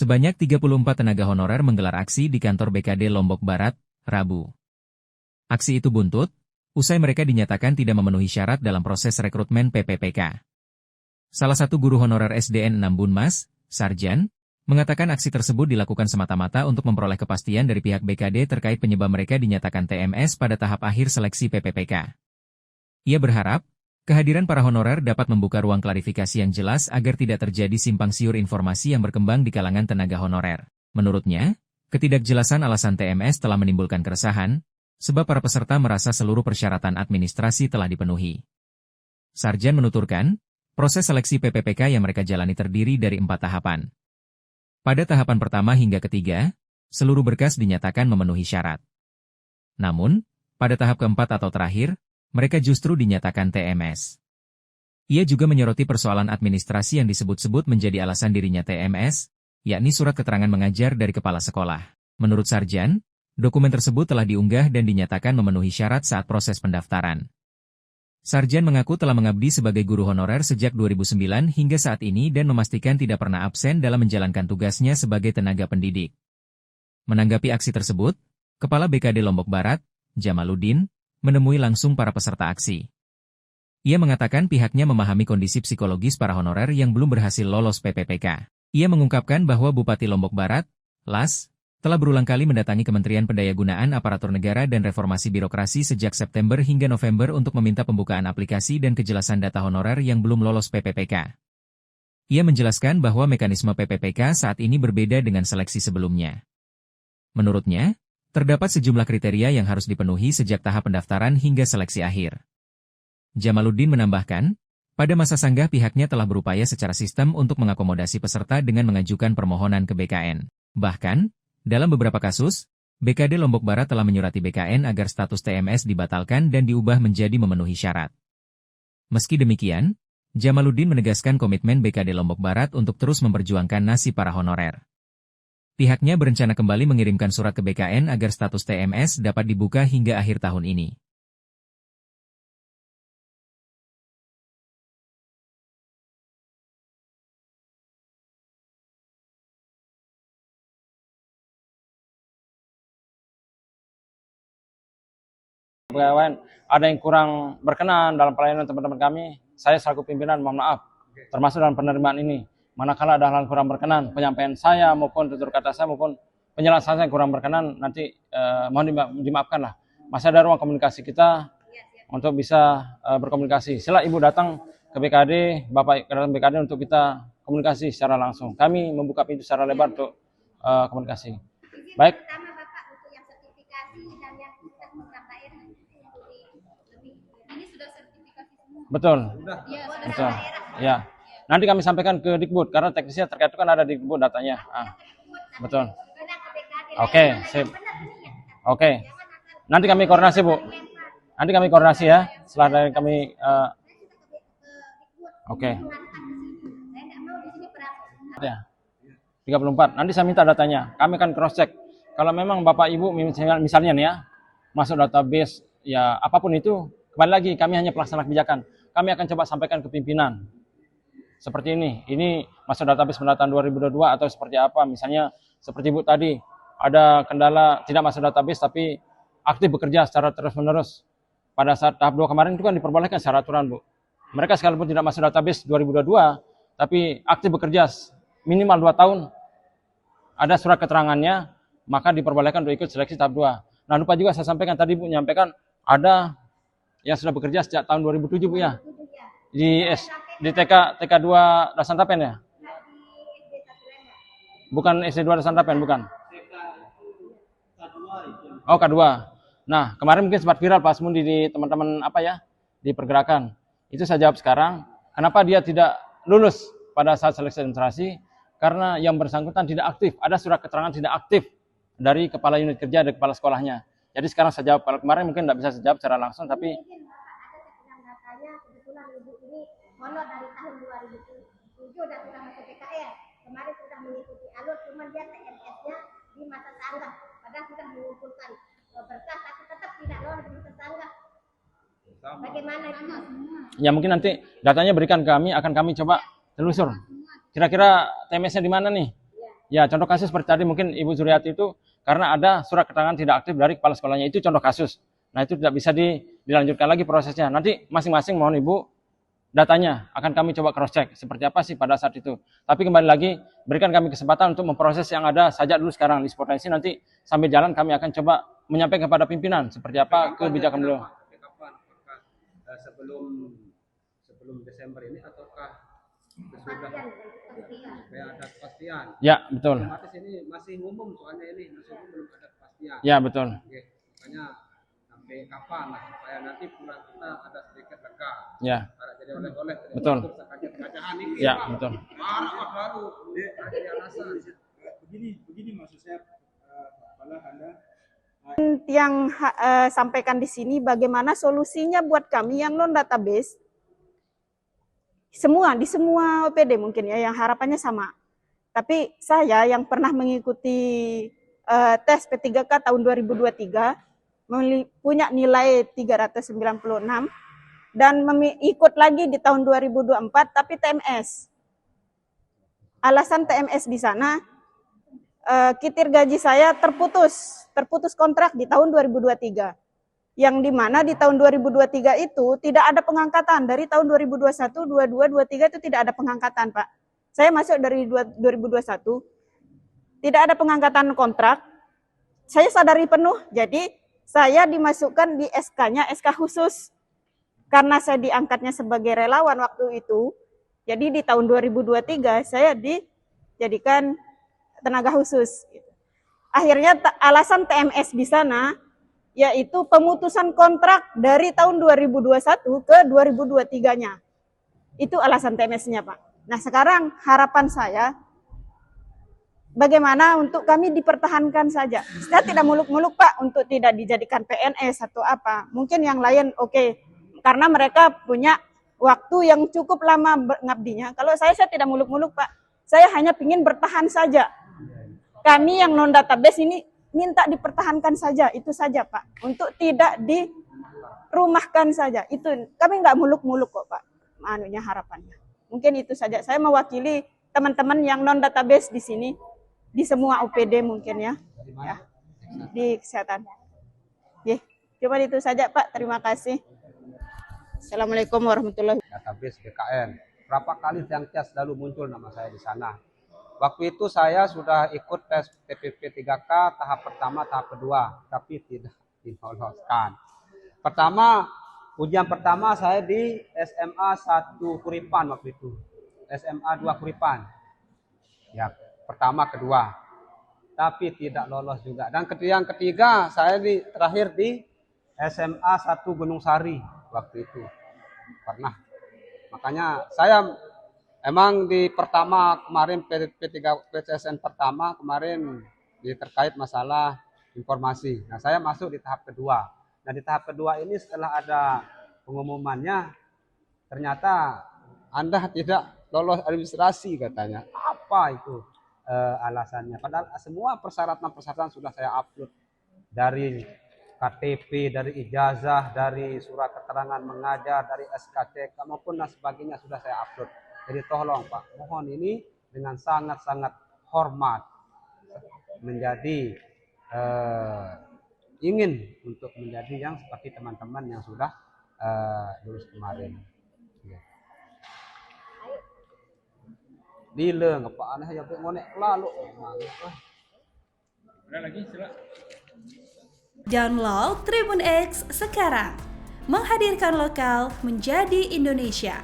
Sebanyak 34 tenaga honorer menggelar aksi di kantor BKD Lombok Barat, Rabu. Aksi itu buntut, usai mereka dinyatakan tidak memenuhi syarat dalam proses rekrutmen PPPK. Salah satu guru honorer SDN 6 Bunmas, Sarjan, mengatakan aksi tersebut dilakukan semata-mata untuk memperoleh kepastian dari pihak BKD terkait penyebab mereka dinyatakan TMS pada tahap akhir seleksi PPPK. Ia berharap, kehadiran para honorer dapat membuka ruang klarifikasi yang jelas agar tidak terjadi simpang siur informasi yang berkembang di kalangan tenaga honorer. Menurutnya, ketidakjelasan alasan TMS telah menimbulkan keresahan, sebab para peserta merasa seluruh persyaratan administrasi telah dipenuhi. Sarjan menuturkan, proses seleksi PPPK yang mereka jalani terdiri dari 4 tahapan. Pada tahapan pertama hingga ketiga, seluruh berkas dinyatakan memenuhi syarat. Namun, pada tahap keempat atau terakhir, mereka justru dinyatakan TMS. Ia juga menyoroti persoalan administrasi yang disebut-sebut menjadi alasan dirinya TMS, yakni surat keterangan mengajar dari kepala sekolah. Menurut Sarjan, dokumen tersebut telah diunggah dan dinyatakan memenuhi syarat saat proses pendaftaran. Sarjan mengaku telah mengabdi sebagai guru honorer sejak 2009 hingga saat ini dan memastikan tidak pernah absen dalam menjalankan tugasnya sebagai tenaga pendidik. Menanggapi aksi tersebut, Kepala BKD Lombok Barat, Jamaluddin, menemui langsung para peserta aksi. Ia mengatakan pihaknya memahami kondisi psikologis para honorer yang belum berhasil lolos PPPK. Ia mengungkapkan bahwa Bupati Lombok Barat, Las, telah berulang kali mendatangi Kementerian Pendayagunaan Aparatur Negara dan Reformasi Birokrasi sejak September hingga November untuk meminta pembukaan aplikasi dan kejelasan data honorer yang belum lolos PPPK. Ia menjelaskan bahwa mekanisme PPPK saat ini berbeda dengan seleksi sebelumnya. Menurutnya, terdapat sejumlah kriteria yang harus dipenuhi sejak tahap pendaftaran hingga seleksi akhir. Jamaluddin menambahkan, pada masa sanggah pihaknya telah berupaya secara sistem untuk mengakomodasi peserta dengan mengajukan permohonan ke BKN. Bahkan, dalam beberapa kasus, BKD Lombok Barat telah menyurati BKN agar status TMS dibatalkan dan diubah menjadi memenuhi syarat. Meski demikian, Jamaluddin menegaskan komitmen BKD Lombok Barat untuk terus memperjuangkan nasib para honorer. Pihaknya berencana kembali mengirimkan surat ke BKN agar status TMS dapat dibuka hingga akhir tahun ini. Pegawai ada yang kurang berkenan dalam pelayanan teman-teman kami, saya selaku pimpinan mohon maaf, termasuk dalam penerimaan ini. Manakala ada hal yang kurang berkenan, penyampaian saya maupun tutur kata saya maupun penjelasan saya yang kurang berkenan, nanti mohon dimaafkan lah. Masih ada ruang komunikasi kita untuk bisa berkomunikasi. Sila Ibu datang ke BKD, Bapak datang ke BKD untuk kita komunikasi secara langsung. Kami membuka pintu secara lebar untuk komunikasi. Baik. Betul. Betul. Ya. Nanti kami sampaikan ke Dikbud karena teknisnya terkait itu kan ada di Dikbud datanya. Betul. Oke, sip. Oke. Nanti kami koordinasi, Bu. Nanti kami koordinasi ya. Setelah dari kami oke. Ya. 34. Nanti saya minta datanya. Kami akan cross check. Kalau memang Bapak Ibu misalnya nih ya, masuk database ya apapun itu, kembali lagi kami hanya pelaksana kebijakan. Kami akan coba sampaikan ke pimpinan. Seperti ini masuk database pendataan 2022 atau seperti apa. Misalnya seperti Bu tadi, ada kendala tidak masuk database tapi aktif bekerja secara terus-menerus. Pada saat tahap 2 kemarin itu kan diperbolehkan secara aturan, Bu. Mereka sekalipun tidak masuk database 2022, tapi aktif bekerja minimal 2 tahun, ada surat keterangannya, maka diperbolehkan untuk ikut seleksi tahap 2. Nah, lupa juga saya sampaikan tadi, Bu, menyampaikan ada yang sudah bekerja sejak tahun 2007, Bu ya. Di TK 2 Dasantapen ya? Bukan SD2 Dasantapen, bukan. Oh, K2. Nah, kemarin mungkin sempat viral Pak Asmundi di teman-teman di pergerakan. Itu saya jawab sekarang, kenapa dia tidak lulus pada saat seleksi administrasi? Karena yang bersangkutan tidak aktif, ada surat keterangan tidak aktif dari kepala unit kerja dan kepala sekolahnya. Jadi sekarang saya jawab, kalau kemarin mungkin tidak bisa saya jawab secara langsung, tapi kebetulan Ibu ini honor dari tahun 2007 dan sudah masuk PKR. Kemarin sudah mengikuti alur, cuma dia TMS-nya di masa sanggah. Padahal sudah mengumpulkan berkas, tapi tetap tidak lolos di masa sanggah. Bagaimana itu? Ya mungkin nanti datanya berikan ke kami, akan kami coba telusur. Kira-kira TMS-nya di mana nih? Ya, contoh kasus seperti tadi mungkin Ibu Zuriati itu karena ada surat keterangan tidak aktif dari kepala sekolahnya, itu contoh kasus. Nah, itu tidak bisa dilanjutkan lagi prosesnya. Nanti masing-masing mohon Ibu datanya akan kami coba cross check seperti apa sih pada saat itu. Tapi kembali lagi berikan kami kesempatan untuk memproses yang ada saja dulu sekarang, list potensi, nanti sambil jalan kami akan coba menyampaikan kepada pimpinan seperti apa kebijakan beliau. Kapan? Apakah sebelum Desember ini ataukah sudah supaya ada kepastian? Ya, betul. Otomatis ini masih umum, soalnya ini masih umum, belum ada kepastian. Ya, betul. Oke, makanya sampai kapan lah supaya nanti pulang kita ada sedikit lega. Ya. Ada jadi oleh-oleh. Betul. Kacahan ini. Ya, betul. Marah baru. Ada alasan. Begini maksud saya, Kepala Anda yang sampaikan di sini bagaimana solusinya buat kami yang non database di semua OPD mungkin ya yang harapannya sama. Tapi saya yang pernah mengikuti tes P3K tahun 2023 punya nilai 396 dan ikut lagi di tahun 2024 tapi TMS. Alasan TMS di sana kitir gaji saya terputus kontrak di tahun 2023. Yang dimana di tahun 2023 itu tidak ada pengangkatan. Dari tahun 2021, 22, 23 itu tidak ada pengangkatan, Pak. Saya masuk dari 2021, tidak ada pengangkatan kontrak. Saya sadari penuh, jadi saya dimasukkan di SK-nya, SK khusus. Karena saya diangkatnya sebagai relawan waktu itu, jadi di tahun 2023 saya dijadikan tenaga khusus. Akhirnya alasan TMS di sana yaitu pemutusan kontrak dari tahun 2021 ke 2023-nya. Itu alasan TMS-nya, Pak. Nah, sekarang harapan saya bagaimana untuk kami dipertahankan saja. Saya tidak muluk-muluk, Pak, untuk tidak dijadikan PNS atau apa. Mungkin yang lain oke. Karena mereka punya waktu yang cukup lama mengabdinya. Kalau saya tidak muluk-muluk, Pak. Saya hanya ingin bertahan saja. Kami yang non-database ini minta dipertahankan saja, itu saja Pak. Untuk tidak dirumahkan saja. Itu kami nggak muluk-muluk kok Pak. Harapannya. Mungkin itu saja. Saya mewakili teman-teman yang non-database di sini. Di semua OPD mungkin ya. Di kesehatan. Cuma itu saja Pak. Terima kasih. Assalamualaikum warahmatullahi wabarakatuh. Database BKN. Berapa kali Tiangcas selalu muncul nama saya di sana. Waktu itu saya sudah ikut tes TPP 3K tahap pertama, tahap kedua, tapi tidak diloloskan. Ujian pertama saya di SMA 1 Kuripan waktu itu. SMA 2 Kuripan. Ya, pertama, kedua. Tapi tidak lolos juga. Dan yang ketiga saya terakhir di SMA 1 Gunung Sari waktu itu. Pernah. Makanya saya emang di pertama kemarin PCSN pertama kemarin terkait masalah informasi. Nah, saya masuk di tahap kedua. Nah, di tahap kedua ini setelah ada pengumumannya ternyata Anda tidak lolos administrasi katanya. Apa itu alasannya? Padahal semua persyaratan sudah saya upload dari KTP, dari ijazah, dari surat keterangan mengajar, dari SKCK maupun dan sebagainya sudah saya upload. Jadi tolong Pak, mohon ini dengan sangat-sangat hormat menjadi ingin untuk menjadi yang seperti teman-teman yang sudah lulus kemarin. Dileng apa aneh ya ngonek lalu. Ada lagi silakan. Download Tribun X sekarang. Menghadirkan lokal menjadi Indonesia.